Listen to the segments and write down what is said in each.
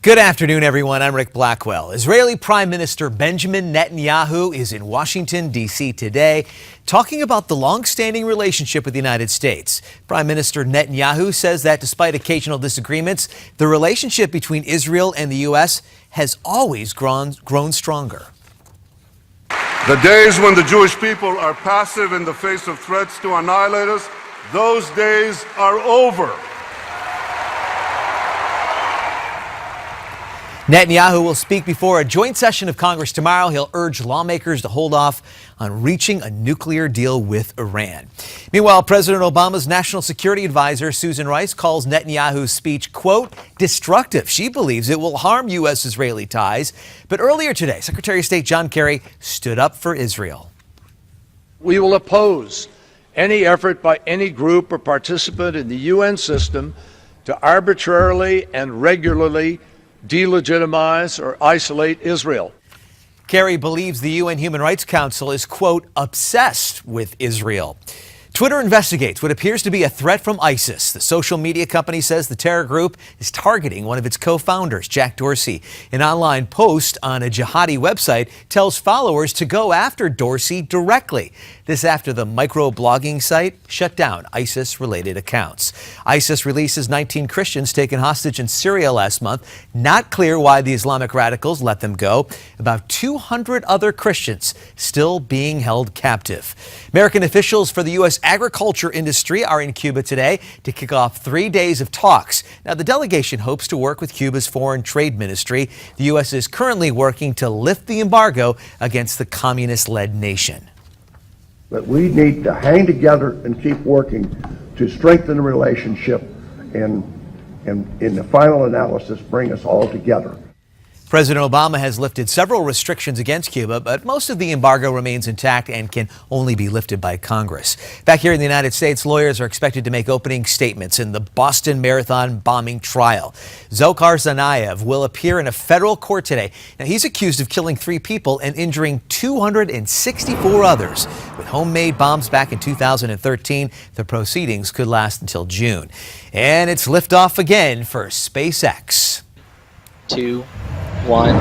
Good afternoon, everyone. I'm Rick Blackwell. Israeli Prime Minister Benjamin Netanyahu is in Washington, D.C. today, talking about the long-standing relationship with the United States. Prime Minister Netanyahu says that despite occasional disagreements, the relationship between Israel and the U.S. has always grown stronger. The days when the Jewish people are passive in the face of threats to annihilate us, those days are over. Netanyahu will speak before a joint session of Congress tomorrow. He'll urge lawmakers to hold off on reaching a nuclear deal with Iran. Meanwhile, President Obama's national security advisor, Susan Rice, calls Netanyahu's speech, quote, destructive. She believes it will harm U.S.-Israeli ties. But earlier today, Secretary of State John Kerry stood up for Israel. We will oppose any effort by any group or participant in the UN system to arbitrarily and regularly delegitimize or isolate Israel. Kerry believes the UN Human Rights Council is, quote, obsessed with Israel. Twitter investigates what appears to be a threat from ISIS. The social media company says the terror group is targeting one of its co-founders, Jack Dorsey. An online post on a jihadi website tells followers to go after Dorsey directly. This after the micro-blogging site shut down ISIS-related accounts. ISIS releases 19 Christians taken hostage in Syria last month. Not clear why the Islamic radicals let them go. About 200 other Christians still being held captive. American officials for the U.S. agriculture industry are in Cuba today to kick off 3 days of talks. Now, the delegation hopes to work with Cuba's Foreign Trade Ministry. The U.S. is currently working to lift the embargo against the communist-led nation. But we need to hang together and keep working to strengthen the relationship and in the final analysis, bring us all together. President Obama has lifted several restrictions against Cuba, but most of the embargo remains intact and can only be lifted by Congress. Back here in the United States, lawyers are expected to make opening statements in the Boston Marathon bombing trial. Dzhokhar Tsarnaev will appear in a federal court today. Now, he's accused of killing 3 people and injuring 264 others with homemade bombs back in 2013. The proceedings could last until June. And it's liftoff again for SpaceX. 2, 1, 0.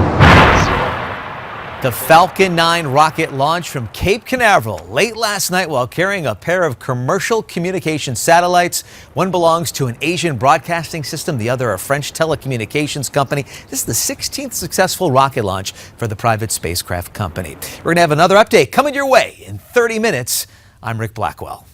The Falcon 9 rocket launched from Cape Canaveral late last night while carrying a pair of commercial communication satellites. One belongs to an Asian broadcasting system, the other a French telecommunications company. This is the 16th successful rocket launch for the private spacecraft company. We're going to have another update coming your way in 30 minutes. I'm Rick Blackwell.